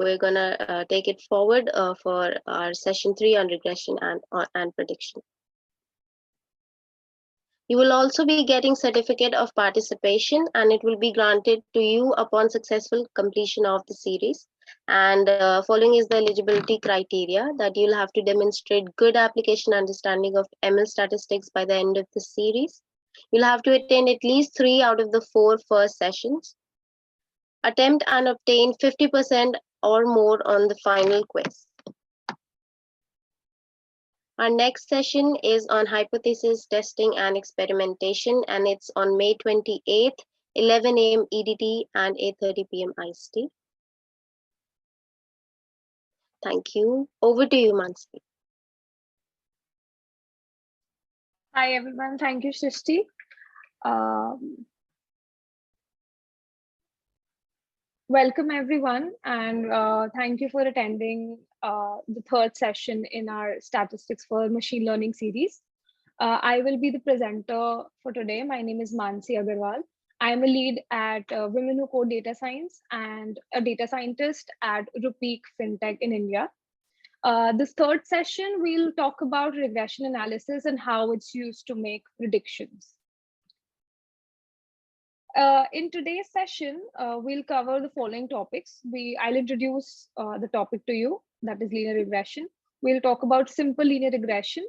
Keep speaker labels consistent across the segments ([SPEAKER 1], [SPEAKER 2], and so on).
[SPEAKER 1] we're gonna take it forward for our session 3 on regression and prediction. You will also be getting certificate of participation, and it will be granted to you upon successful completion of the series. And following is the eligibility criteria that you'll have to demonstrate good application understanding of ML statistics by the end of the series. You'll have to attend at least 3 out of the 4 first sessions. Attempt and obtain 50% or more on the final quiz. Our next session is on hypothesis testing and experimentation, and it's on May 28th, 11 a.m. EDT and 8:30 p.m. IST. Thank you. Over to you, Mansi.
[SPEAKER 2] Hi, everyone. Thank you, Shrishti. Welcome, everyone, and thank you for attending the third session in our Statistics for Machine Learning series. I will be the presenter for today. My name is Mansi Aggarwal. I am a lead at Women Who Code Data Science and a data scientist at Rupeek FinTech in India. This third session, we'll talk about regression analysis and how it's used to make predictions. In today's session, we'll cover the following topics. I'll introduce the topic to you, that is linear regression. We'll talk about simple linear regression,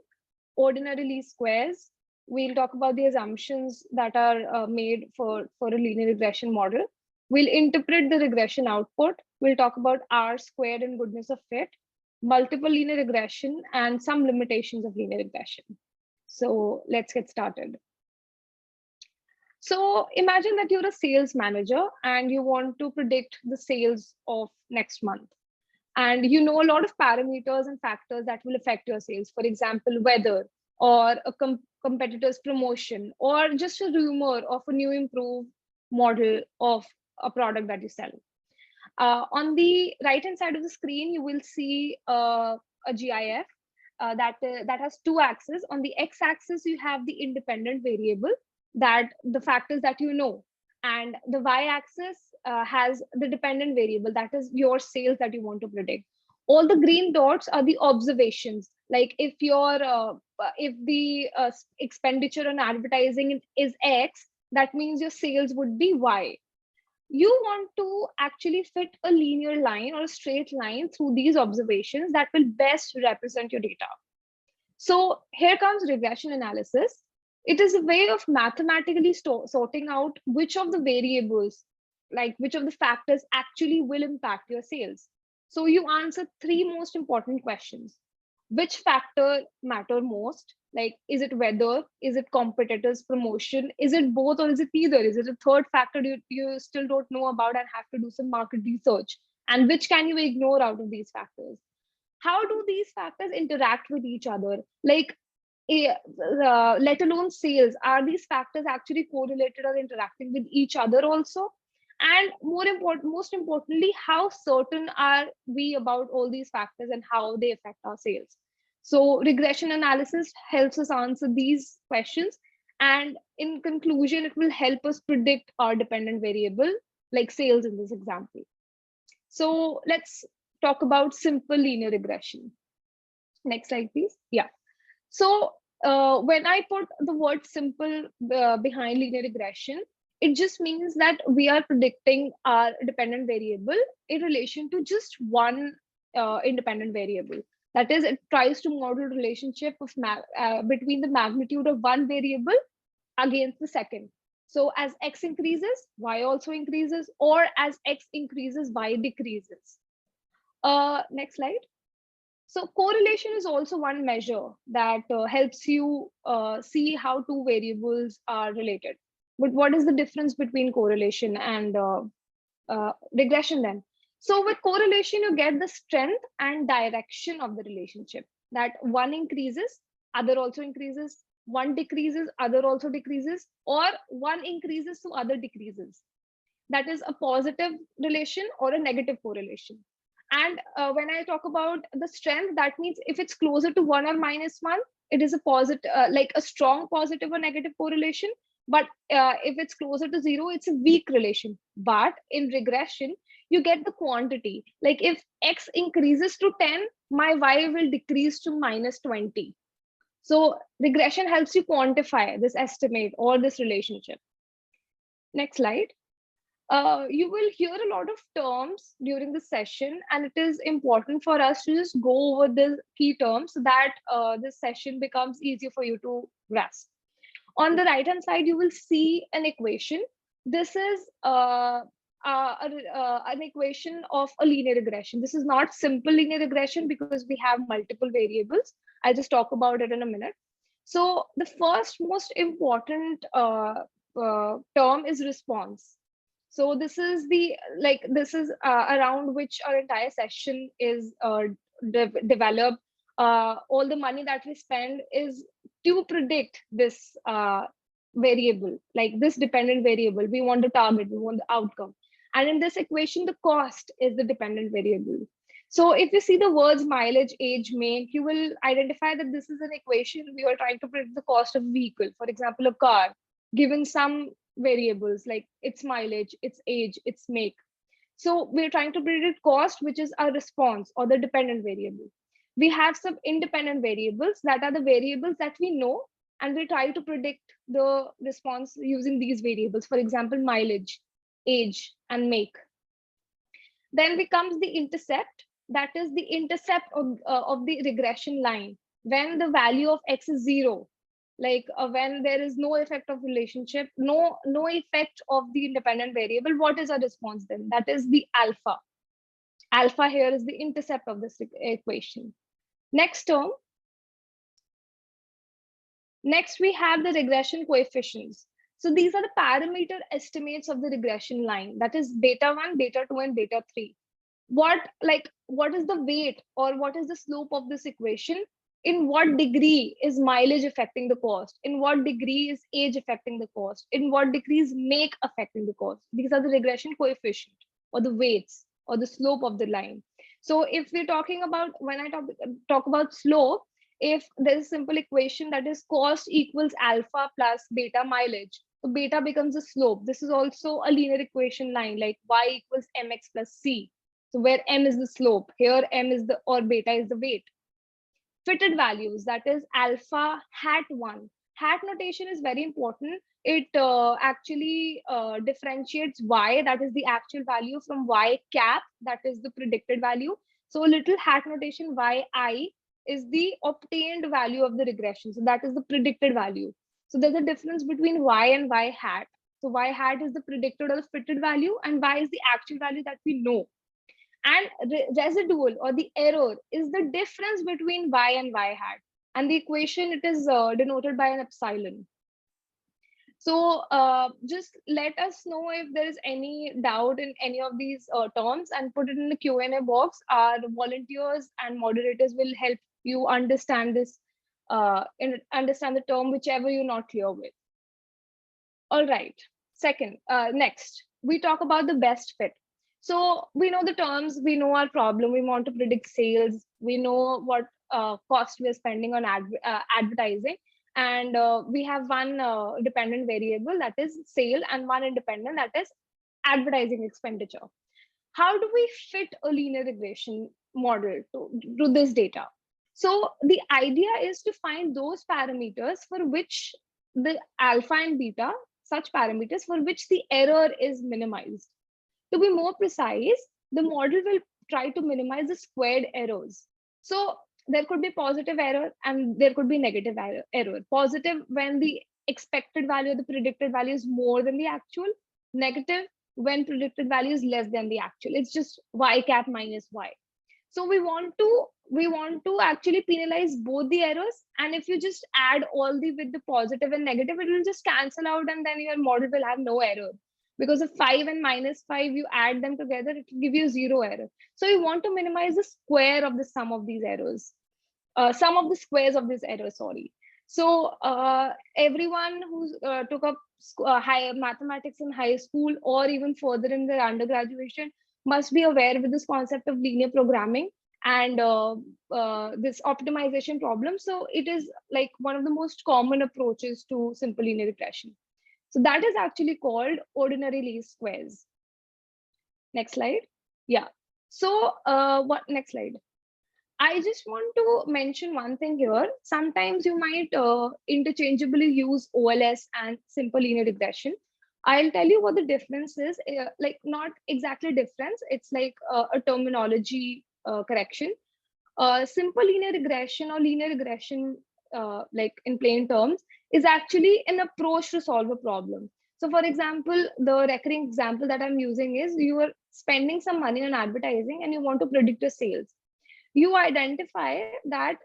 [SPEAKER 2] ordinary least squares. We'll talk about the assumptions that are made for a linear regression model. We'll interpret the regression output. We'll talk about R squared and goodness of fit, multiple linear regression, and some limitations of linear regression. So let's get started. So imagine that you're a sales manager and you want to predict the sales of next month. And you know a lot of parameters and factors that will affect your sales. For example, weather or a competitor's promotion, or just a rumor of a new improved model of a product that you sell. On the right-hand side of the screen, you will see a GIF that has 2 axes. On the x-axis, you have the independent variable, that the factors that you know, and the y-axis has the dependent variable, that is your sales that you want to predict. All the green dots are the observations, like if the expenditure on advertising is X, that means your sales would be Y. You want to actually fit a linear line or a straight line through these observations that will best represent your data. So here comes regression analysis. It is a way of mathematically sorting out which of the variables, like which of the factors actually will impact your sales. So you answer 3 most important questions. Which factor matter most? Like, is it weather? Is it competitors' promotion? Is it both, or is it neither? Is it a third factor you still don't know about and have to do some market research? And which can you ignore out of these factors? How do these factors interact with each other? Like, let alone sales, are these factors actually correlated or interacting with each other also? And most importantly, how certain are we about all these factors and how they affect our sales? So regression analysis helps us answer these questions, and in conclusion, it will help us predict our dependent variable, like sales in this example. So let's talk about simple linear regression. Next slide, please. Yeah. So when I put the word simple behind linear regression, it just means that we are predicting our dependent variable in relation to just one independent variable. That is, it tries to model relationship of between the magnitude of one variable against the second. So as X increases, Y also increases, or as X increases, Y decreases. Next slide. So correlation is also one measure that helps you see how 2 variables are related. But what is the difference between correlation and regression then? So with correlation, you get the strength and direction of the relationship, that one increases, other also increases, one decreases, other also decreases, or one increases to other decreases. That is a positive relation or a negative correlation. And when I talk about the strength, that means if it's closer to 1 or -1, it is a positive, like a strong positive or negative correlation. But if it's closer to 0, it's a weak relation. But in regression, you get the quantity. Like if X increases to 10, my Y will decrease to minus 20. So regression helps you quantify this estimate or this relationship. Next slide. You will hear a lot of terms during the session, and it is important for us to just go over the key terms so that this session becomes easier for you to grasp. On the right hand side, you will see an equation. This is an equation of a linear regression. This is not simple linear regression because we have multiple variables. I'll just talk about it in a minute. So the first most important term is response. So this is the this is around which our entire session is developed. All the money that we spend is to predict this variable, like this dependent variable. We want the target, we want the outcome. And in this equation, the cost is the dependent variable. So if you see the words mileage, age, make, you will identify that this is an equation. We are trying to predict the cost of a vehicle. For example, a car, given some variables like its mileage, its age, its make. So we're trying to predict cost, which is our response or the dependent variable. We have some independent variables that are the variables that we know, and we try to predict the response using these variables. For example, mileage, age, and make. Then becomes the intercept. That is the intercept of the regression line. When the value of X is 0, like when there is no effect of relationship, no effect of the independent variable, what is our response then? That is the alpha. Alpha here is the intercept of this equation. Next term. Next, we have the regression coefficients. So these are the parameter estimates of the regression line. That is beta 1, beta 2, and beta 3. What is the weight or what is the slope of this equation? In what degree is mileage affecting the cost? In what degree is age affecting the cost? In what degree is make affecting the cost? These are the regression coefficient or the weights or the slope of the line. So if we're talking about, when I talk about slope, if there's a simple equation that is cost equals alpha plus beta mileage, so beta becomes a slope. This is also a linear equation line, like y equals mx plus c. So where m is the slope, here m is the, or beta is the weight. Fitted values, that is alpha hat 1. Hat notation is very important. It actually differentiates y, that is the actual value, from y cap, that is the predicted value. So a little hat notation, yi is the obtained value of the regression. So that is the predicted value. So there's a difference between y and y hat. So y hat is the predicted or the fitted value, and y is the actual value that we know. And residual or the error is the difference between y and y hat. And the equation, it is denoted by an epsilon. So just let us know if there is any doubt in any of these terms, and put it in the Q&A box. Our volunteers and moderators will help you understand this, and understand the term, whichever you're not clear with. All right. Second, next, we talk about the best fit. So we know the terms, we know our problem, we want to predict sales, we know what cost we're spending on advertising, and we have one dependent variable, that is sale, and one independent, that is advertising expenditure. How do we fit a linear regression model to this data? So the idea is to find those parameters for which the alpha and beta, such parameters for which the error is minimized. To be more precise, the model will try to minimize the squared errors. So there could be positive error and there could be negative error. Positive when the expected value, the predicted value is more than the actual. Negative when predicted value is less than the actual. It's just y cap minus y. So we want to actually penalize both the errors. And if you just add all with the positive and negative, it will just cancel out, and then your model will have no error. Because if 5 and minus 5, you add them together, it will give you 0 error. So you want to minimize the square of the sum of these errors, sum of the squares of this error, sorry. So everyone who took up higher mathematics in high school or even further in their undergraduation must be aware with this concept of linear programming and this optimization problem. So it is like one of the most common approaches to simple linear regression. So that is actually called ordinary least squares. Next slide. Yeah. So what next slide? I just want to mention one thing here. Sometimes you might interchangeably use OLS and simple linear regression. I'll tell you what the difference is. Like not exactly difference. It's like a terminology correction. Simple linear regression or linear regression, like in plain terms, is actually an approach to solve a problem. So, for example, the recurring example that I'm using is you are spending some money on advertising and you want to predict your sales. You identify that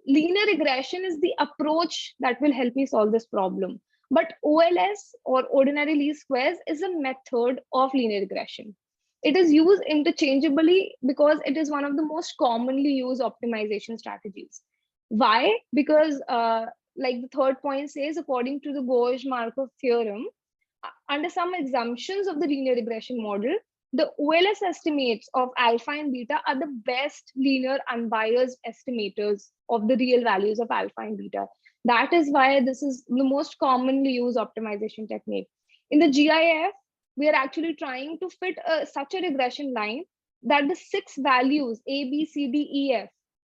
[SPEAKER 2] linear regression is the approach that will help me solve this problem. But OLS or ordinary least squares is a method of linear regression. It is used interchangeably because it is one of the most commonly used optimization strategies. Why? Because, like the third point says, according to the Gauge-Markov theorem, under some assumptions of the linear regression model, the OLS estimates of alpha and beta are the best linear unbiased estimators of the real values of alpha and beta. That is why this is the most commonly used optimization technique. In the GIF, we are actually trying to fit such a regression line that the 6 values A, B, C, D, E, F,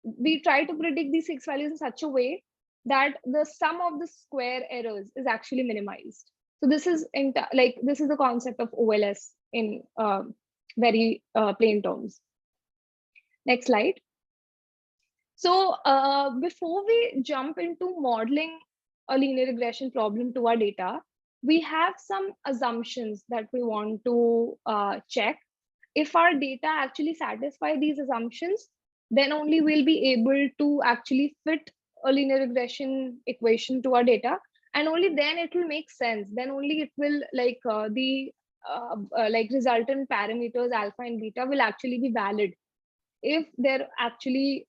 [SPEAKER 2] we try to predict these 6 values in such a way that the sum of the square errors is actually minimized. So this is like this is the concept of OLS in very plain terms. Next slide. So before we jump into modeling a linear regression problem to our data, we have some assumptions that we want to check. If our data actually satisfy these assumptions, then only we'll be able to actually fit a linear regression equation to our data, and only then it will make sense. Then only it will like like resultant parameters alpha and beta will actually be valid if they're actually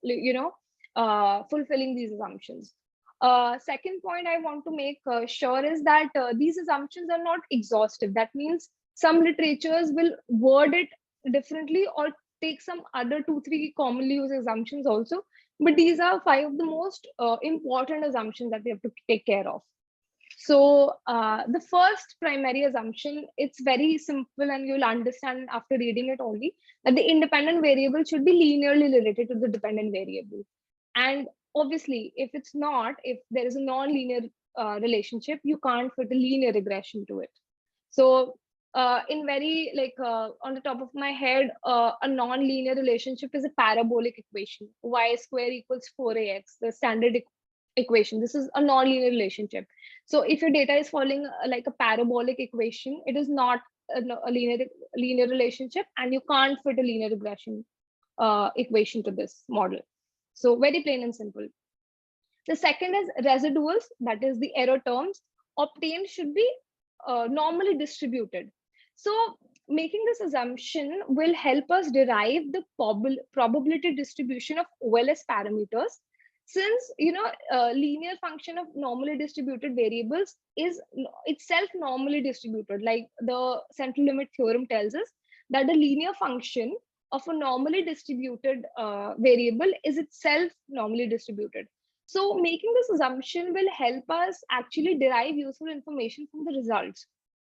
[SPEAKER 2] fulfilling these assumptions. Second point I want to make sure is that these assumptions are not exhaustive. That means some literatures will word it differently or take some other 2 3 commonly used assumptions also, but these are 5 of the most important assumptions that we have to take care of. So the first primary assumption, it's very simple and you'll understand after reading it only, that the independent variable should be linearly related to the dependent variable. And obviously, if it's not, if there is a non-linear relationship, you can't fit a linear regression to it. So in very like on the top of my head, a non-linear relationship is a parabolic equation. Y square equals 4ax, the standard equation. This is a non-linear relationship. So if your data is following like a parabolic equation, it is not a linear relationship, and you can't fit a linear regression equation to this model. So very plain and simple. The second is residuals, that is the error terms obtained should be normally distributed. So making this assumption will help us derive the probability distribution of OLS parameters, since linear function of normally distributed variables is itself normally distributed. Like the central limit theorem tells us that the linear function of a normally distributed variable is itself normally distributed. So making this assumption will help us actually derive useful information from the results.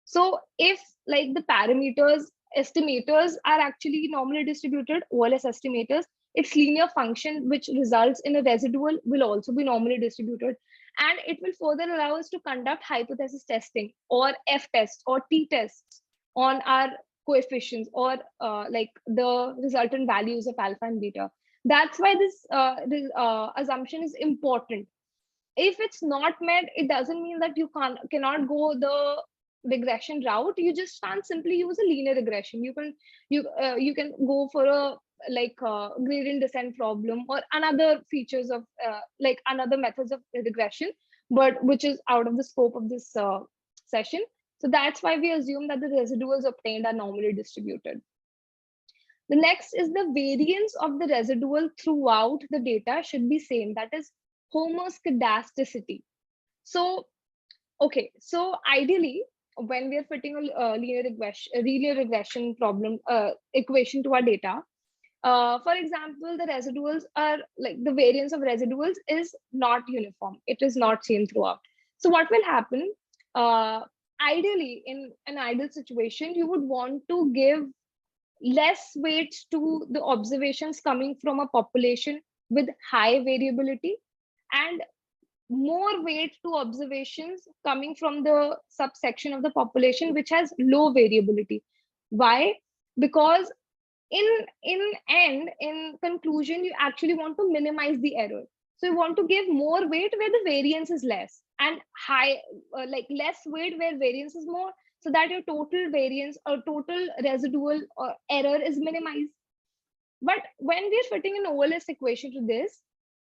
[SPEAKER 2] So if like the parameters estimators are actually normally distributed, OLS estimators, its linear function which results in a residual will also be normally distributed. And it will further allow us to conduct hypothesis testing or F tests or T tests on our coefficients or like the resultant values of alpha and beta. That's why this assumption is important. If it's not met, it doesn't mean that you cannot go the regression route. You just can't simply use a linear regression. You can go for a like gradient descent problem or another features of like another methods of regression, but which is out of the scope of this session. So that's why we assume that the residuals obtained are normally distributed. The next is the variance of the residual throughout the data should be same, that is homoscedasticity. So okay, so ideally, when we are fitting a linear regression problem equation to our data, for example, the residuals are like the variance of residuals is not uniform. It is not same throughout. So what will happen? Ideally, in an ideal situation, you would want to give less weights to the observations coming from a population with high variability, and more weight to observations coming from the subsection of the population which has low variability. Why? Because in conclusion, you actually want to minimize the error. So you want to give more weight where the variance is less, and high like less weight where variance is more, so that your total variance or total residual or error is minimized. But when we're fitting an OLS equation to this,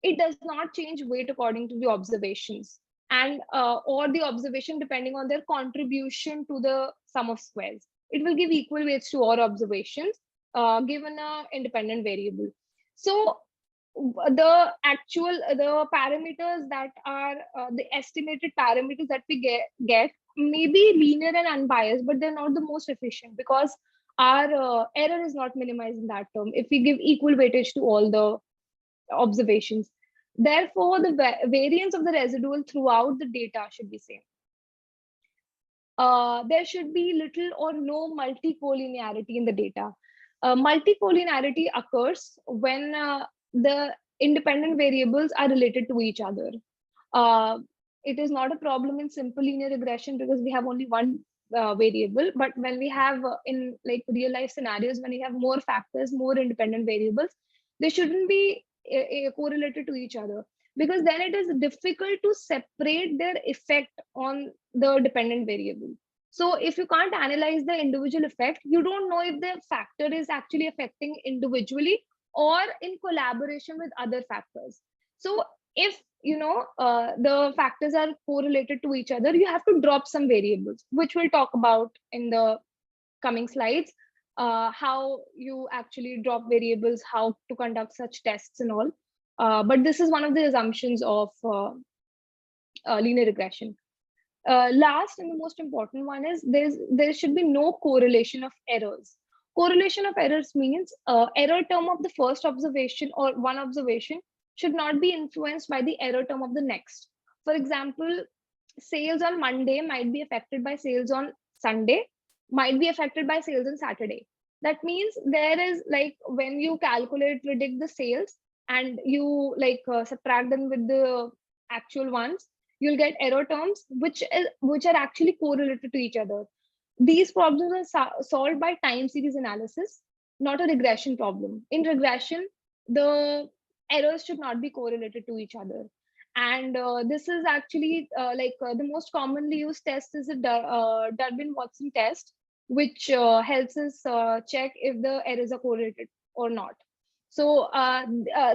[SPEAKER 2] it does not change weight according to the observations, and or the observation depending on their contribution to the sum of squares. It will give equal weights to all observations given a independent variable. So the parameters that are the estimated parameters that we get may be linear and unbiased, but they're not the most efficient, because our error is not minimized in that term if we give equal weightage to all the observations. Therefore, the variance of the residual throughout the data should be same. There should be little or no multicollinearity in the data. Multicollinearity occurs when the independent variables are related to each other. It is not a problem in simple linear regression because we have only one variable, but when we have in like real life scenarios, when we have more factors, more independent variables, they shouldn't be correlated to each other, because then it is difficult to separate their effect on the dependent variable. So if you can't analyze the individual effect, you don't know if the factor is actually affecting individually or in collaboration with other factors. So if the factors are correlated to each other, you have to drop some variables, which we'll talk about in the coming slides, how you actually drop variables, how to conduct such tests and all. But this is one of the assumptions of linear regression. Last and the most important one is there should be no correlation of errors. Correlation of errors means error term of the first observation or one observation should not be influenced by the error term of the next. For example, sales on Monday might be affected by sales on Sunday, might be affected by sales on Saturday. That means there is, like, when you predict the sales and you subtract them with the actual ones, you'll get error terms which are actually correlated to each other. These problems are solved by time series analysis, not a regression problem. In regression, the errors should not be correlated to each other. And this is actually the most commonly used test is the Durbin-Watson test, which helps us check if the errors are correlated or not. So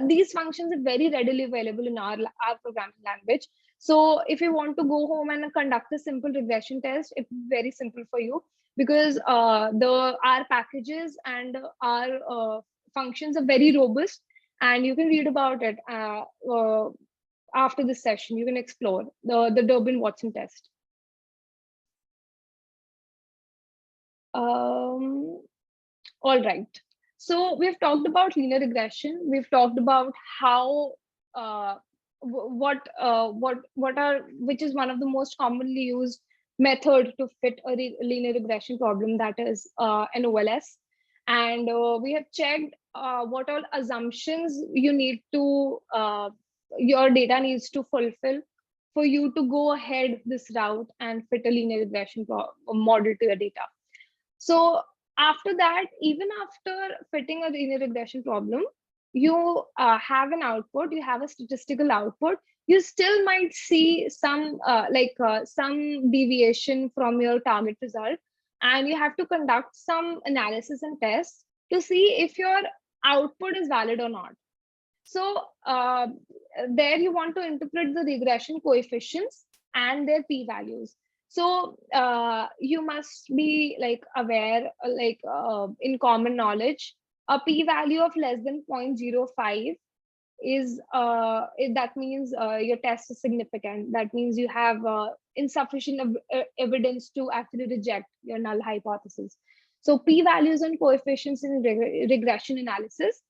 [SPEAKER 2] these functions are very readily available in our programming language. So if you want to go home and conduct a simple regression test, it's very simple for you, because our packages and our functions are very robust, and you can read about it after this session. You can explore the Durbin-Watson test. All right. So we've talked about linear regression. We've talked about how which is one of the most commonly used method to fit a linear regression problem, that is an OLS. And we have checked what all assumptions you need to your data needs to fulfill for you to go ahead this route and fit a linear regression model to your data. So after that, even after fitting a linear regression problem, you have an output, you have a statistical output, you still might see some some deviation from your target result, and you have to conduct some analysis and tests to see if your output is valid or not. So there you want to interpret the regression coefficients and their p-values. So you must be aware, in common knowledge, a p-value of less than 0.05 is that means your test is significant. That means you have insufficient evidence to actually reject your null hypothesis. So p-values and coefficients in regression analysis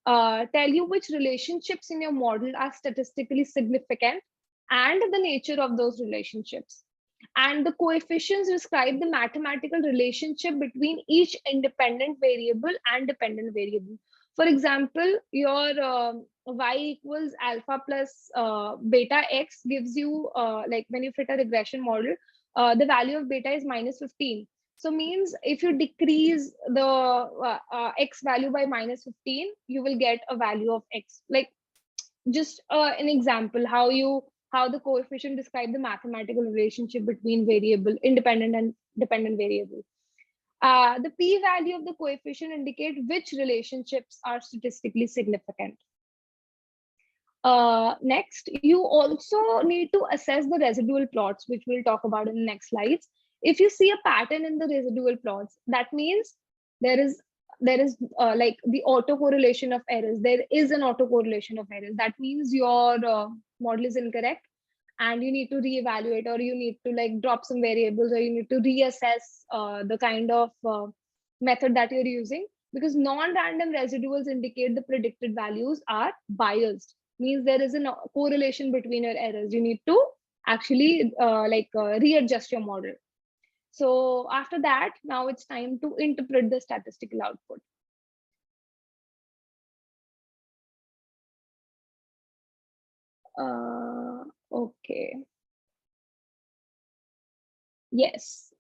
[SPEAKER 2] tell you which relationships in your model are statistically significant and the nature of those relationships. And the coefficients describe the mathematical relationship between each independent variable and dependent variable. For example, your y equals alpha plus beta x gives you, like when you fit a regression model, the value of beta is minus 15. So means if you decrease the x value by minus 15, you will get a value of x. Like just an example how the coefficient describe the mathematical relationship between variable independent and dependent variable. The p-value of the coefficient indicate which relationships are statistically significant. Next, you also need to assess the residual plots, which we'll talk about in the next slides. If you see a pattern in the residual plots, that means there is like the autocorrelation of errors. There is an autocorrelation of errors. That means your model is incorrect, and you need to reevaluate, or you need to like drop some variables, or you need to reassess the kind of method that you're using, because non-random residuals indicate the predicted values are biased. Means there is a correlation between your errors. You need to actually readjust your model. So after that, now it's time to interpret the statistical output. Okay. Yes.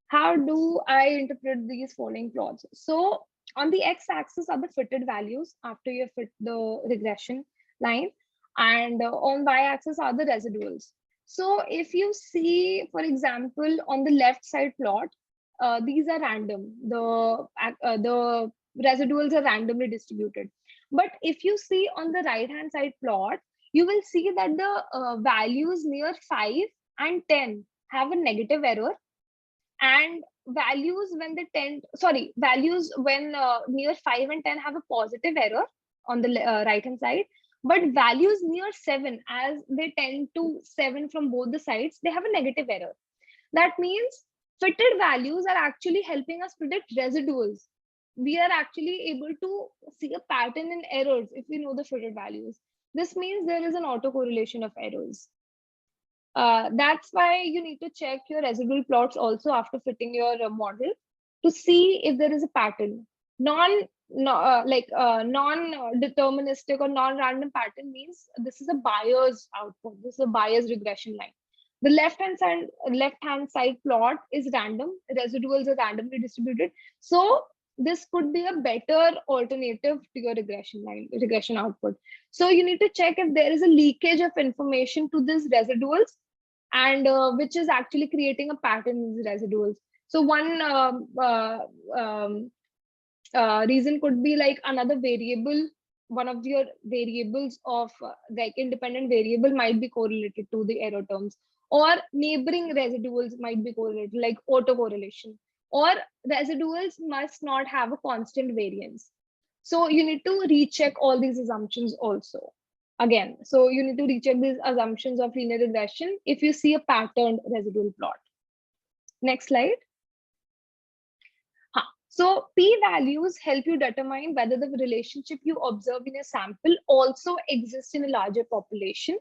[SPEAKER 2] How do I interpret these following plots? So on the x-axis are the fitted values after you fit the regression line, and on y-axis are the residuals. So if you see, for example, on the left side plot, these are random. The residuals are randomly distributed. But if you see on the right hand side plot, you will see that the values near 5 and 10 have a negative error, and values when values when near 5 and 10 have a positive error on the right hand side, but values near 7, as they tend to 7 from both the sides, they have a negative error. That means fitted values are actually helping us predict residuals. We are actually able to see a pattern in errors if we know the fitted values. This means there is an autocorrelation of errors. That's why you need to check your residual plots also after fitting your model to see if there is a pattern. Non-deterministic or non-random pattern means this is a biased output. This is a biased regression line. The left-hand side plot is random. Residuals are randomly distributed. So this could be a better alternative to your regression output. So you need to check if there is a leakage of information to these residuals, and which is actually creating a pattern in the residuals. So one reason could be like another variable, one of your variables of like independent variable might be correlated to the error terms, or neighboring residuals might be correlated, like autocorrelation, or residuals must not have a constant variance. So you need to recheck all these assumptions also. Again, so you need to recheck these assumptions of linear regression if you see a patterned residual plot. Next slide. So p-values help you determine whether the relationship you observe in a sample also exists in a larger population.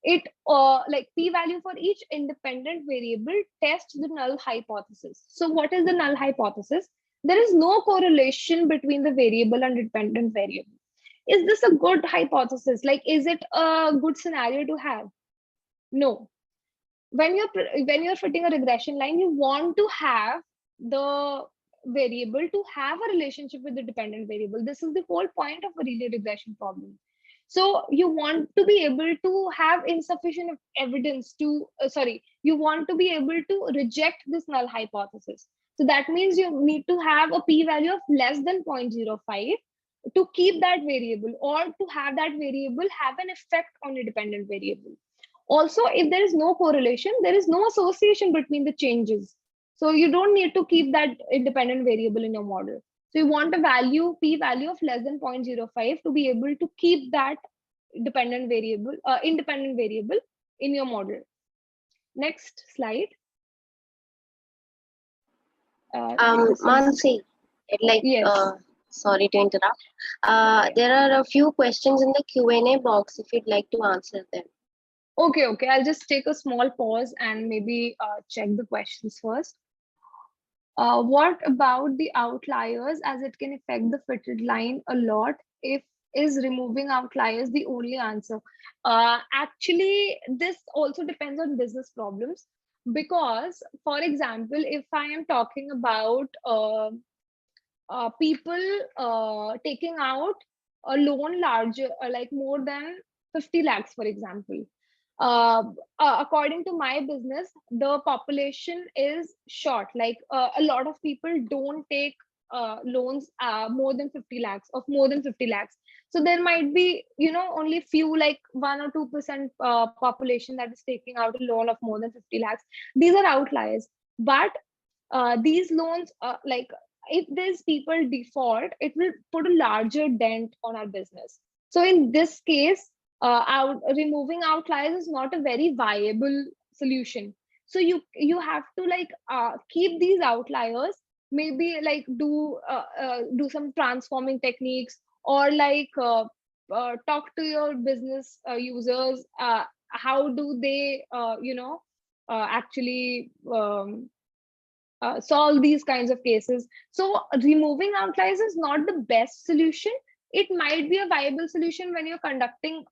[SPEAKER 2] It like p-value for each independent variable tests the null hypothesis. So what is the null hypothesis? There is no correlation between the variable and dependent variable. Is this a good hypothesis? Like, is it a good scenario to have? No. When you're fitting a regression line, you want to have the variable to have a relationship with the dependent variable. This is the whole point of a linear regression problem. So you want to be able to have insufficient evidence to you want to be able to reject this null hypothesis. So that means you need to have a p-value of less than 0.05 to keep that variable, or to have that variable have an effect on a dependent variable. Also, if there is no correlation, there is no association between the changes. So you don't need to keep that independent variable in your model. So you want a value, p-value of less than 0.05 to be able to keep that independent variable in your model. Next slide.
[SPEAKER 1] Mansi, like,
[SPEAKER 2] yes.
[SPEAKER 1] Sorry to interrupt. There are a few questions in the Q&A box if you'd like to answer them.
[SPEAKER 2] Okay. I'll just take a small pause and maybe check the questions first. What about the outliers, as it can affect the fitted line a lot? If is removing outliers the only answer? Actually, this also depends on business problems, because, for example, if I am talking about people taking out a loan larger, like more than 50 lakhs, for example. Uh, According to my business, the population is short. Like a lot of people don't take loans more than 50 lakhs, of more than 50 lakhs. So there might be, only few, like 1 or 2% population that is taking out a loan of more than 50 lakhs. These are outliers. But these loans, like if these people default, it will put a larger dent on our business. So in this case, removing outliers is not a very viable solution. So you have to, like, keep these outliers, maybe like do some transforming techniques, or like talk to your business users, how do they actually solve these kinds of cases. So removing outliers is not the best solution. It might be a viable solution when you're conducting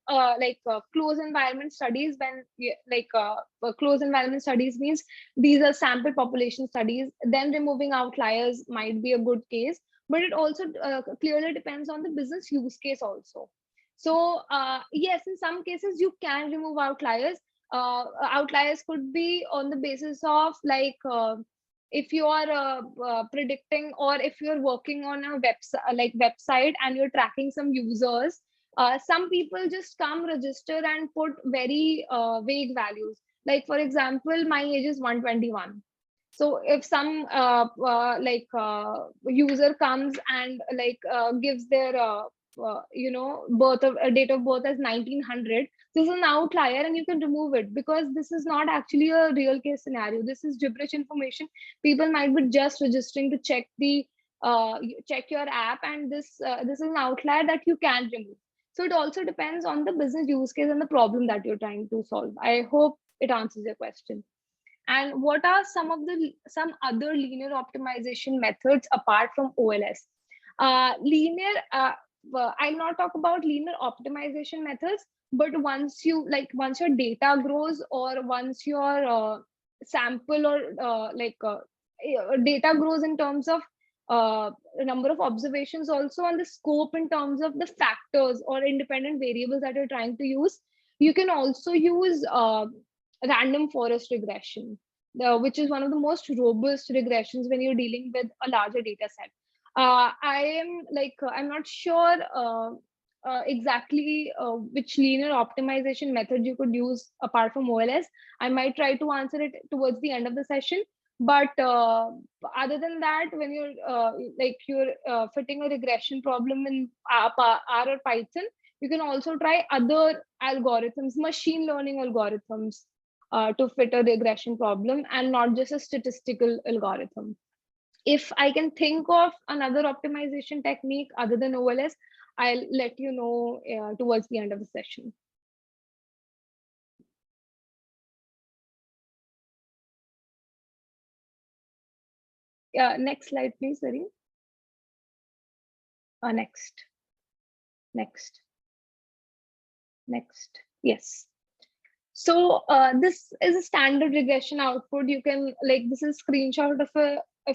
[SPEAKER 2] closed environment studies. Closed environment studies means these are sample population studies. Then removing outliers might be a good case, but it also clearly depends on the business use case also. So yes, in some cases you can remove outliers. Outliers could be on the basis of, like, if you are predicting, or if you're working on a website and you're tracking some users. Some people just come register and put very vague values, like, for example, my age is 121. So if some user comes and, like, gives their birth of date of birth as 1900, this is an outlier and you can remove it, because this is not actually a real case scenario. This is gibberish information. People might be just registering to check your app, and this is an outlier that you can remove. So it also depends on the business use case and the problem that you're trying to solve. I hope it answers your question. And what are some other linear optimization methods apart from OLS? Linear, I'll not talk about linear optimization methods, but once your data grows, or once your sample, or data grows in terms of number of observations, also on the scope in terms of the factors or independent variables that you're trying to use, you can also use random forest regression, which is one of the most robust regressions when you're dealing with a larger data set. I'm not sure exactly which linear optimization method you could use apart from OLS. I might try to answer it towards the end of the session. But other than that, when you're fitting a regression problem in R or Python, you can also try other algorithms, machine learning algorithms, to fit a regression problem, and not just a statistical algorithm. If I can think of another optimization technique other than OLS, I'll let you know towards the end of the session. Next slide, please, Sari. Next. Yes. So this is a standard regression output. You can, like, this is a screenshot of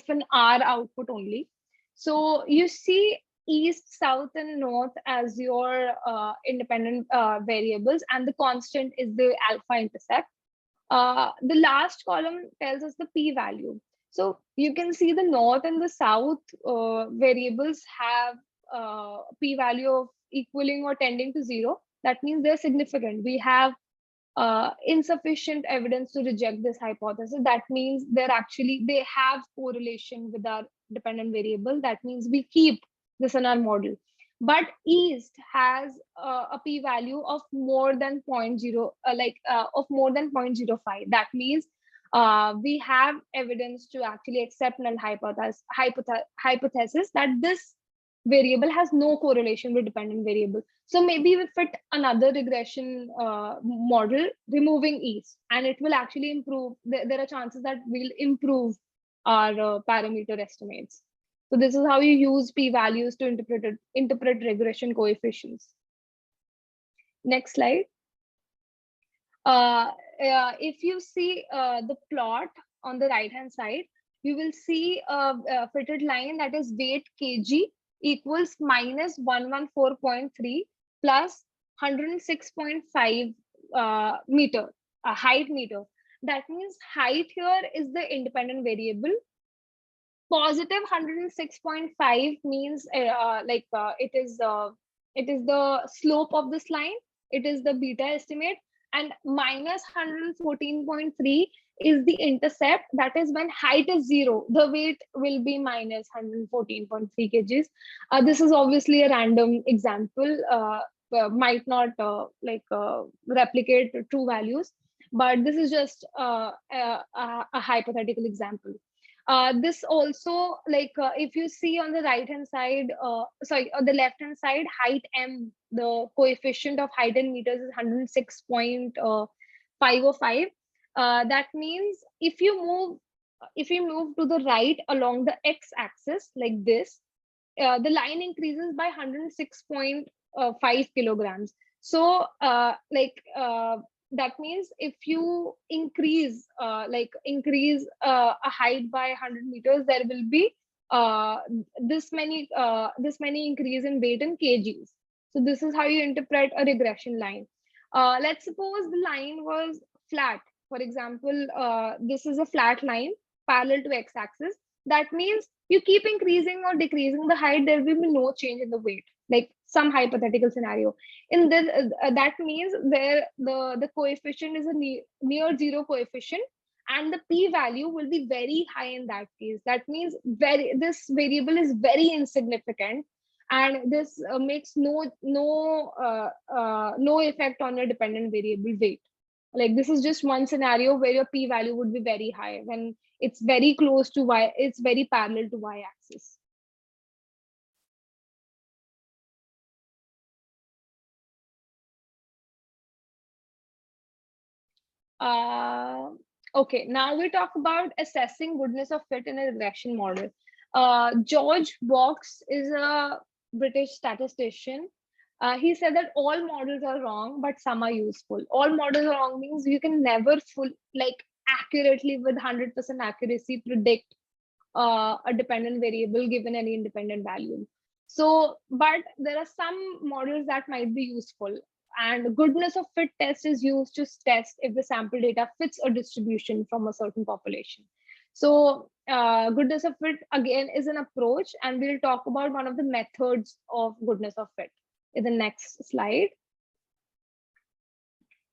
[SPEAKER 2] an R output only. So you see east, south, and north as your independent variables, and the constant is the alpha intercept. The last column tells us the p-value. So you can see the north and the south variables have p-value of equaling or tending to 0. That means they're significant. We have insufficient evidence to reject this hypothesis. That means they have correlation with our dependent variable. That means we keep this in our model. But east has a p-value of more than 0.0, of more than 0.05. That means we have evidence to actually accept null hypothesis that this variable has no correlation with dependent variable. So maybe we fit another regression model removing ease, and it will actually improve. There are chances that we'll improve our parameter estimates. So this is how you use p-values to interpret regression coefficients. Next slide. If you see the plot on the right hand side, you will see a fitted line that is weight kg equals minus 114.3 plus 106.5 meter, height meter. That means height here is the independent variable. Positive 106.5 means it is the slope of this line. It is the beta estimate, and minus 114.3 is the intercept. That is when height is 0, the weight will be minus 114.3 kgs. This is obviously a random example, might not replicate true values, but this is just a hypothetical example. This also, if you see on the right hand side, on the left hand side, height m, the coefficient of height in meters is 106.505. That means if you move to the right along the x-axis like this, the line increases by 106.5 kilograms. So that means if you increase a height by 100 meters, there will be this many increase in weight in kgs. So this is how you interpret a regression line. Let's suppose the line was flat. For example, this is a flat line parallel to x-axis. That means you keep increasing or decreasing the height, there will be no change in the weight, like some hypothetical scenario. In this, that means the coefficient is a near zero coefficient, and the p-value will be very high in that case. That means this variable is very insignificant, and this makes no effect on your dependent variable weight. Like this is just one scenario where your p-value would be very high when it's very close to y, it's very parallel to y-axis. Okay, now we talk about assessing goodness of fit in a regression model. George Box is a British statistician. He said that all models are wrong, but some are useful. All models are wrong means you can never accurately with 100% accuracy predict a dependent variable given any independent value. So, but there are some models that might be useful, and goodness of fit test is used to test if the sample data fits a distribution from a certain population. So goodness of fit again is an approach, and we'll talk about one of the methods of goodness of fit in the next slide.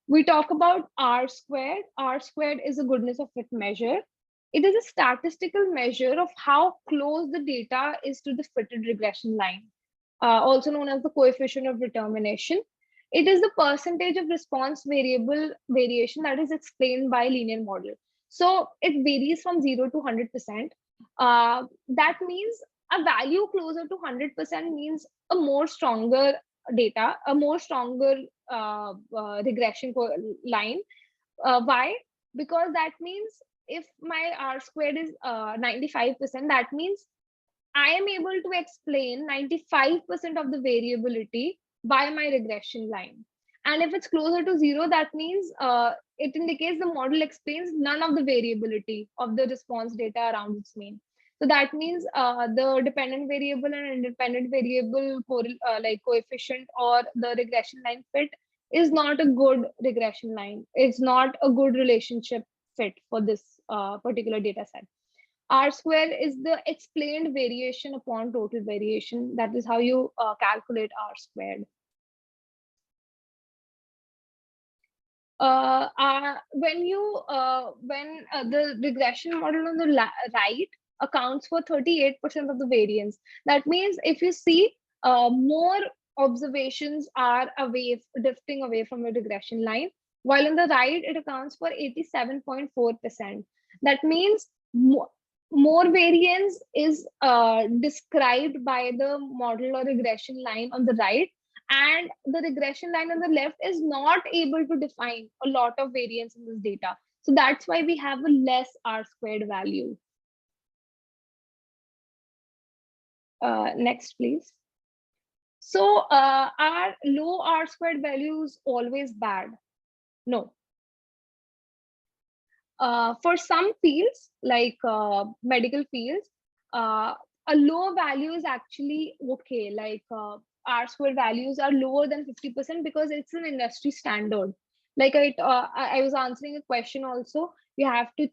[SPEAKER 2] We talk about R squared. R squared is a goodness of fit measure. It is a statistical measure of how close the data is to the fitted regression line, also known as the coefficient of determination. It is the percentage of response variable variation that is explained by linear model. So it varies from 0 to 100%. That means a value closer to 100% means a more stronger data, a more stronger regression line. Why? Because that means if my R squared is 95%, that means I am able to explain 95% of the variability by my regression line. And if it's closer to 0, that means it indicates the model explains none of the variability of the response data around its mean. So that means the dependent variable and independent variable coefficient or the regression line fit is not a good regression line. It's not a good relationship fit for this particular data set. R square is the explained variation upon total variation. That is how you calculate R squared. When the regression model on the right accounts for 38% of the variance, that means if you see more observations are drifting away from the regression line, while on the right it accounts for 87.4%. That means more variance is described by the model or regression line on the right, and the regression line on the left is not able to define a lot of variance in this data. So that's why we have a less R squared value. Next, please. So are low R squared values always bad? No. For some fields, like medical fields, a low value is actually okay. Like R square values are lower than 50% because it's an industry standard. Like I was answering a question also. You have to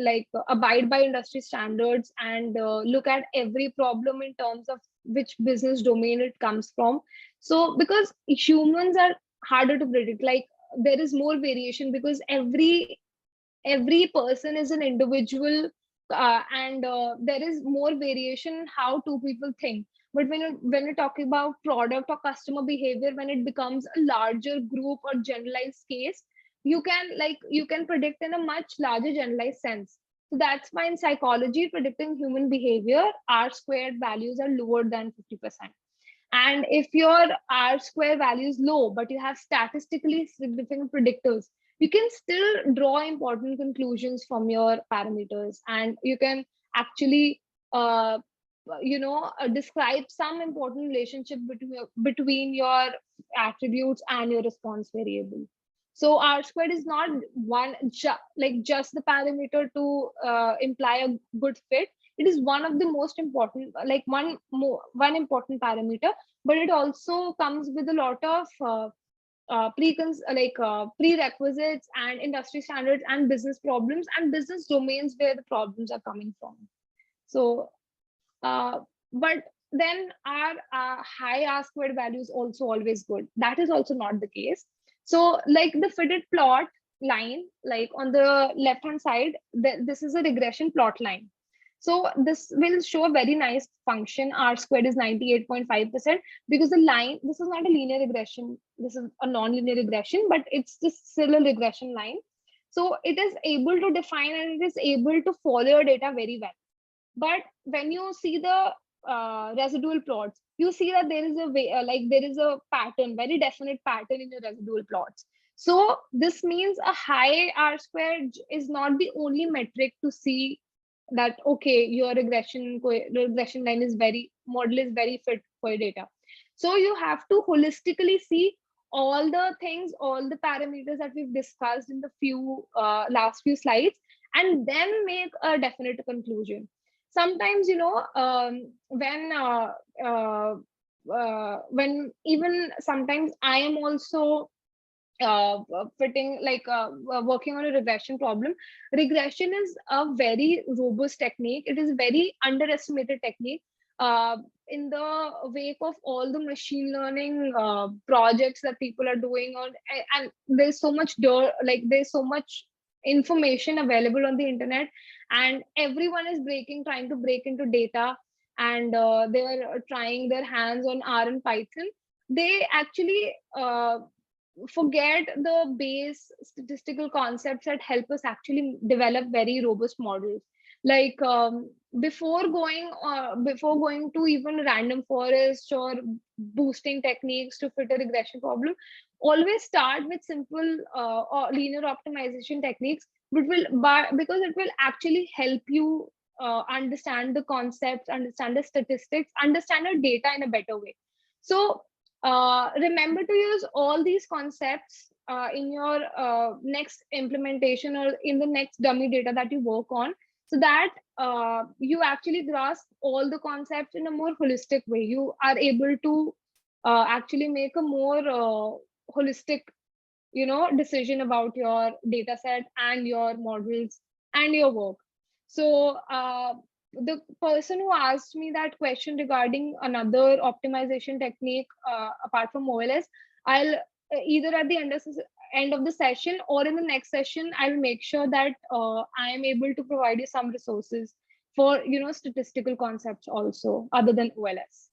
[SPEAKER 2] like abide by industry standards and look at every problem in terms of which business domain it comes from. So because humans are harder to predict, like there is more variation because every person is an individual, and there is more variation in how two people think. But when you're talking about product or customer behavior, when it becomes a larger group or generalized case, you can predict in a much larger generalized sense. So that's why in psychology, predicting human behavior, R squared values are lower than 50%. And if your R square value is low, but you have statistically significant predictors, you can still draw important conclusions from your parameters, and you can actually uh, describe some important relationship between your attributes and your response variable. So R squared is not like just the parameter to imply a good fit. It is one of the most important, like one important parameter, but it also comes with a lot of prerequisites and industry standards and business problems and business domains where the problems are coming from. So uh, but then our high R squared value is also always good. That is also not the case. So like the fitted plot line, like on the left hand side, this is a regression plot line. So this will show a very nice function. R squared is 98.5% because the line, this is not a linear regression. This is a non-linear regression, but it's just still a regression line. So it is able to define and it is able to follow your data very well. But when you see the residual plots, you see that there is a way, like there is a pattern, very definite pattern in the residual plots. So this means a high R squared is not the only metric to see that okay, your regression line is very model is very fit for your data. So you have to holistically see all the things, all the parameters that we've discussed in the last few slides, and then make a definite conclusion. Sometimes when even sometimes I am also fitting like working on a regression problem. Regression is a very robust technique. It is a very underestimated technique in the wake of all the machine learning projects that people are doing on, and there's so much like there's so much information available on the internet, and everyone is trying to break into data, and they're trying their hands on R and Python. They actually forget the base statistical concepts that help us actually develop very robust models. Like before going to even random forest or boosting techniques to fit a regression problem, always start with simple or linear optimization techniques, because it will actually help you understand the concepts, understand the statistics, understand the data in a better way. So remember to use all these concepts in your next implementation or in the next dummy data that you work on, so that you actually grasp all the concepts in a more holistic way. You are able to actually make a more holistic decision about your data set and your models and your work. So the person who asked me that question regarding another optimization technique apart from OLS, I'll either at the end of the session or in the next session, I'll make sure that I am able to provide you some resources for statistical concepts also other than OLS.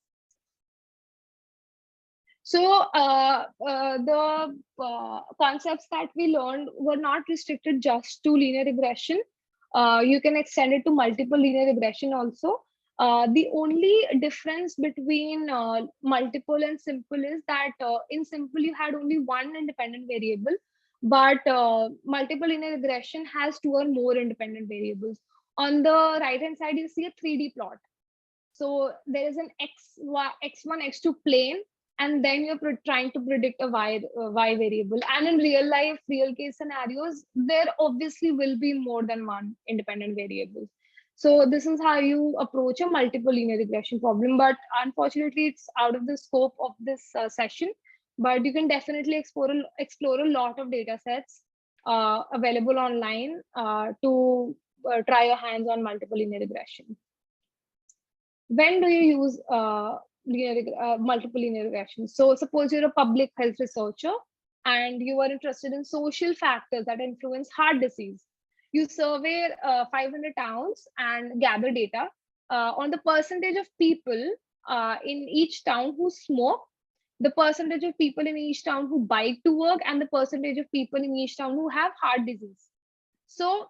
[SPEAKER 2] So the concepts that we learned were not restricted just to linear regression. You can extend it to multiple linear regression also. The only difference between multiple and simple is that in simple you had only one independent variable, but multiple linear regression has two or more independent variables. On the right hand side, you see a 3D plot. So there is an x1, x2 plane, and then you're trying to predict a y variable. And in real life, real case scenarios, there obviously will be more than one independent variable. So this is how you approach a multiple linear regression problem. But unfortunately, it's out of the scope of this session. But you can definitely explore a lot of data sets available online to try your hands on multiple linear regression. When do you use multiple linear regression? So suppose you're a public health researcher and you are interested in social factors that influence heart disease. You survey 500 towns and gather data on the percentage of people in each town who smoke, the percentage of people in each town who bike to work, and the percentage of people in each town who have heart disease. So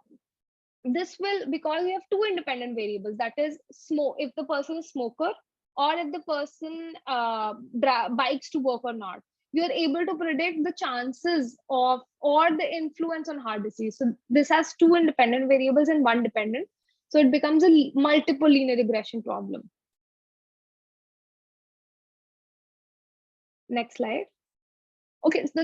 [SPEAKER 2] this will, because you have two independent variables, that is smoke, if the person is smoker, or if the person bikes to work or not, you are able to predict the chances of or the influence on heart disease. So this has two independent variables and one dependent, so it becomes a multiple linear regression problem. Next slide. Okay, so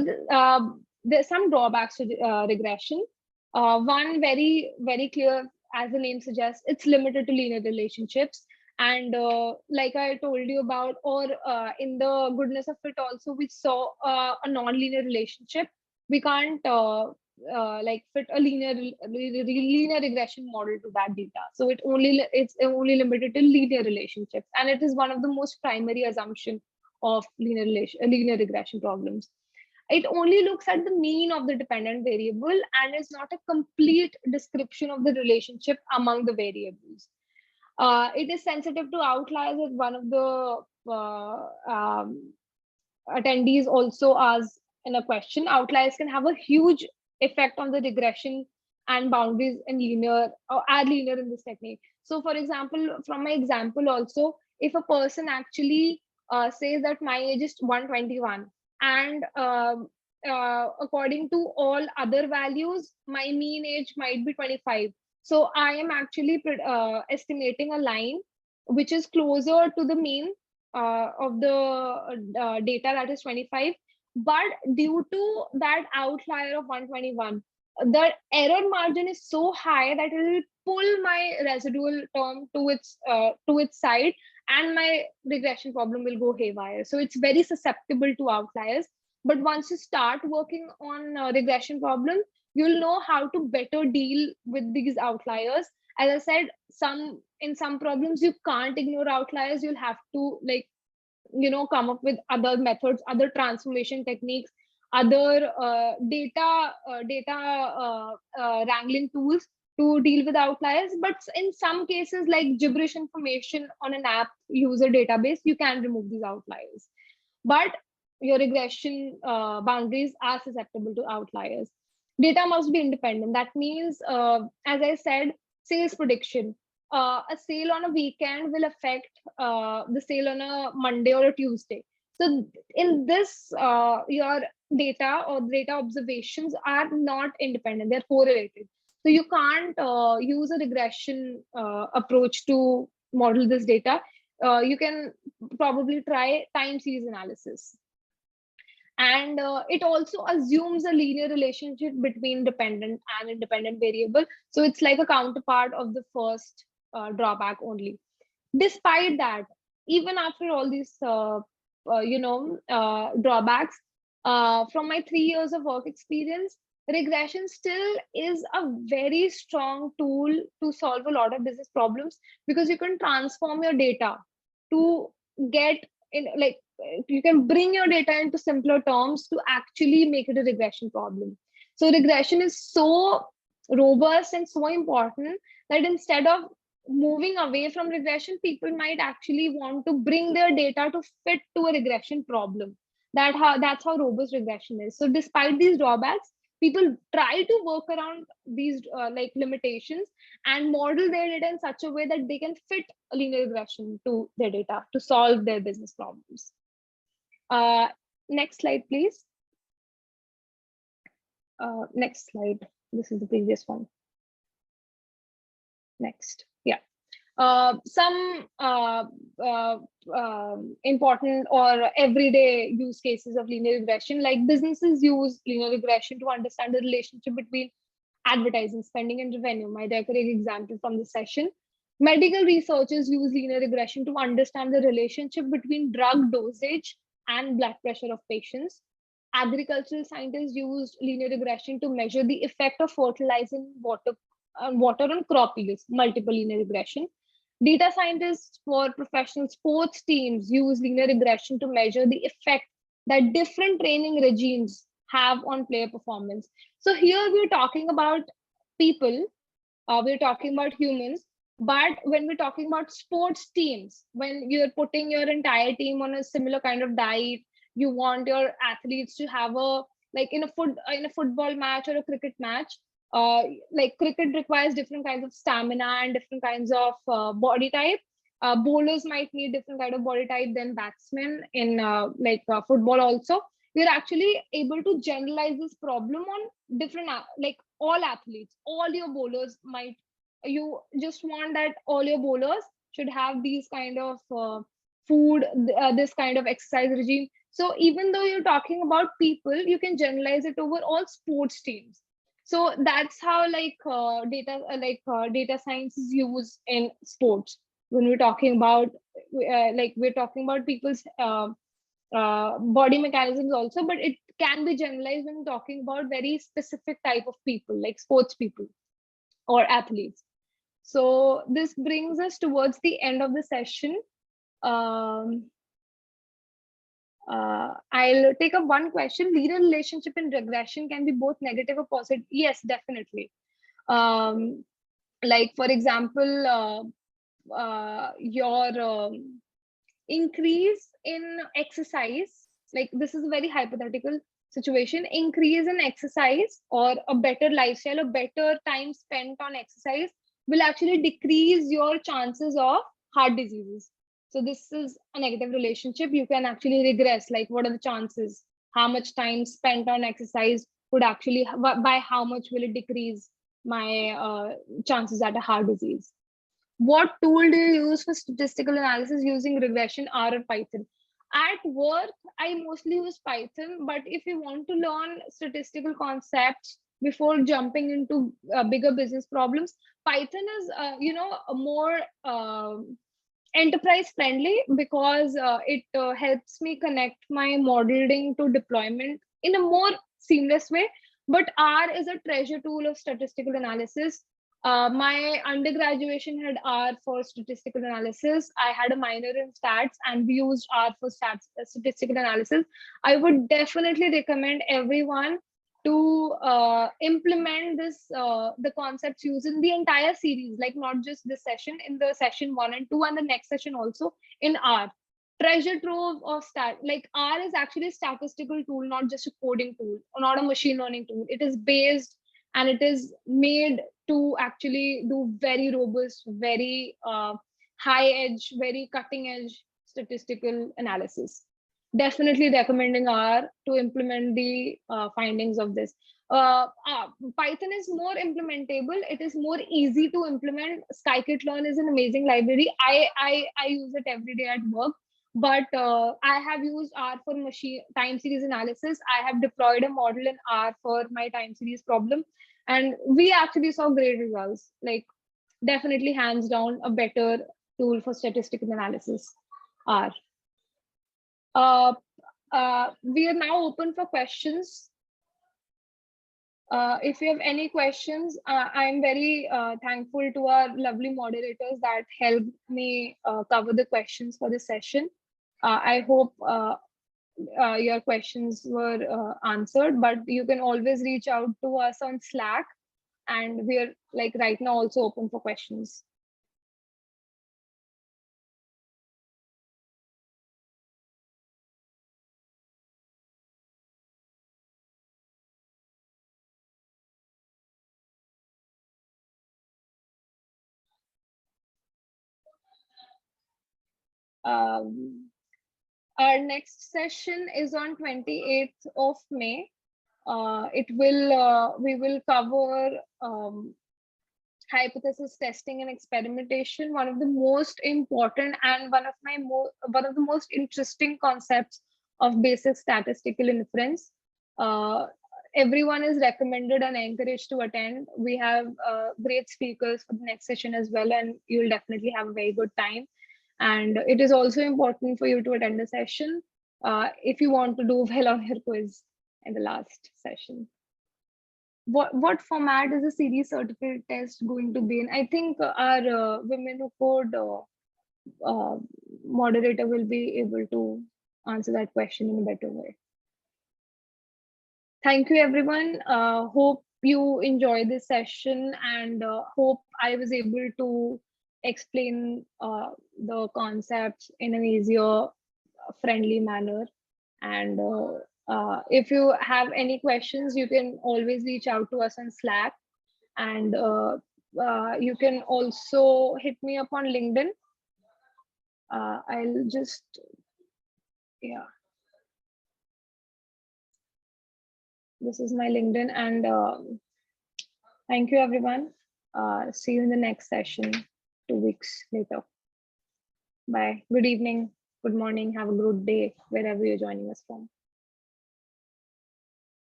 [SPEAKER 2] there's some drawbacks to regression. One very clear, as the name suggests, it's limited to linear relationships. And like I told you about, or in the goodness of it also, we saw a non-linear relationship. We can't like fit a linear regression model to that data. So it's only limited to linear relationships, and it is one of the most primary assumption of linear regression problems. It only looks at the mean of the dependent variable and is not a complete description of the relationship among the variables. It is sensitive to outliers, as one of the attendees also asked in a question. Outliers can have a huge effect on the regression and boundaries in linear or add linear in this technique. So for example, from my example also, if a person actually says that my age is 121, and according to all other values, my mean age might be 25. So I am actually estimating a line which is closer to the mean of the data, that is 25. But due to that outlier of 121, the error margin is so high that it will pull my residual term to its side, and my regression problem will go haywire. So it's very susceptible to outliers. But once you start working on regression problems, you'll know how to better deal with these outliers. As I said, in some problems you can't ignore outliers. You'll have to, like, come up with other methods, other transformation techniques, other data wrangling tools to deal with outliers. But in some cases, like gibberish information on an app user database, you can remove these outliers. But your regression boundaries are susceptible to outliers. Data must be independent. That means, as I said, sales prediction. A sale on a weekend will affect the sale on a Monday or a Tuesday. So in this, your data or data observations are not independent. They're correlated. So you can't use a regression approach to model this data. You can probably try time series analysis. And it also assumes a linear relationship between dependent and independent variable. So it's like a counterpart of the first drawback only. Despite that, even after all these drawbacks, from my 3 years of work experience, regression still is a very strong tool to solve a lot of business problems, because you can transform your data to get in, like, you can bring your data into simpler terms to actually make it a regression problem. So regression is so robust and so important that instead of moving away from regression, people might actually want to bring their data to fit to a regression problem. That's how robust regression is. So despite these drawbacks, People try to work around these like limitations and model their data in such a way that they can fit linear regression to their data to solve their business problems. Next slide, please. Next slide. This is the previous one. Next. Yeah. Some important or everyday use cases of linear regression, like businesses use linear regression to understand the relationship between advertising spending and revenue. My direct example from this session. Medical researchers use linear regression to understand the relationship between drug dosage and blood pressure of patients. Agricultural scientists use linear regression to measure the effect of fertilizing water on crop yields, multiple linear regression. Data scientists for professional sports teams use linear regression to measure the effect that different training regimes have on player performance. So here we're talking about people, we're talking about humans, but when we're talking about sports teams, when you're putting your entire team on a similar kind of diet, you want your athletes to have a, like in a football match or a cricket match, like cricket requires different kinds of stamina and different kinds of body type. Bowlers might need different kind of body type than batsmen in football also. We're actually able to generalize this problem on different, like all athletes, all your bowlers might, you just want that all your bowlers should have these kind of food, this kind of exercise regime. So even though you're talking about people, you can generalize it over all sports teams. So that's how data science is used in sports. When we're talking about we're talking about people's body mechanisms also, but it can be generalized when talking about very specific type of people, like sports people or athletes. So this brings us towards the end of the session. I'll take up one question. Linear relationship in regression can be both negative or positive. Yes, definitely. Like for example, your increase in exercise, like this is a very hypothetical situation, increase in exercise or a better lifestyle, a better time spent on exercise will actually decrease your chances of heart diseases. So this is a negative relationship. You can actually regress, like what are the chances, how much time spent on exercise would actually, by how much will it decrease my chances at a heart disease. What tool do you use for statistical analysis using regression, R or Python? At work, I mostly use Python, but if you want to learn statistical concepts before jumping into bigger business problems, Python is, a more enterprise friendly because it helps me connect my modeling to deployment in a more seamless way. But R is a treasure tool of statistical analysis. My undergraduation had R for statistical analysis. I had a minor in stats and we used R for statistical analysis. I would definitely recommend everyone to implement the concepts used in the entire series, like not just this session, in the session 1 and 2 and the next session also in R. Treasure trove of like R is actually a statistical tool, not just a coding tool or not a machine learning tool. It is based and it is made to actually do very robust, very high edge, very cutting edge statistical analysis. Definitely recommending R to implement the findings of this. Python is more implementable. It is more easy to implement. Scikit-learn is an amazing library. I use it every day at work. But I have used R for machine time series analysis. I have deployed a model in R for my time series problem, and we actually saw great results. Like definitely hands down a better tool for statistical analysis, R. We are now open for questions. If you have any questions, I'm very thankful to our lovely moderators that helped me cover the questions for this session. I hope your questions were answered, but you can always reach out to us on Slack, and we're like right now also open for questions. Our next session is on 28th of May. We will cover hypothesis testing and experimentation, one of the most important and one of the most interesting concepts of basic statistical inference. Uh, Everyone is recommended and encouraged to attend. We have great speakers for the next session as well, and you'll definitely have a very good time. And it is also important for you to attend the session if you want to do well on your quiz in the last session. What format is the series certificate test going to be in? I think our Women Who Code uh, moderator will be able to answer that question in a better way. Thank you, everyone. Hope you enjoy this session, and hope I was able to explain the concepts in an easier, friendly manner. And if you have any questions, you can always reach out to us on Slack. And you can also hit me up on LinkedIn. I'll just, yeah. This is my LinkedIn, and thank you, everyone. See you in the next session 2 weeks later. Bye. Good evening, good morning, have a good day, wherever you're joining us from.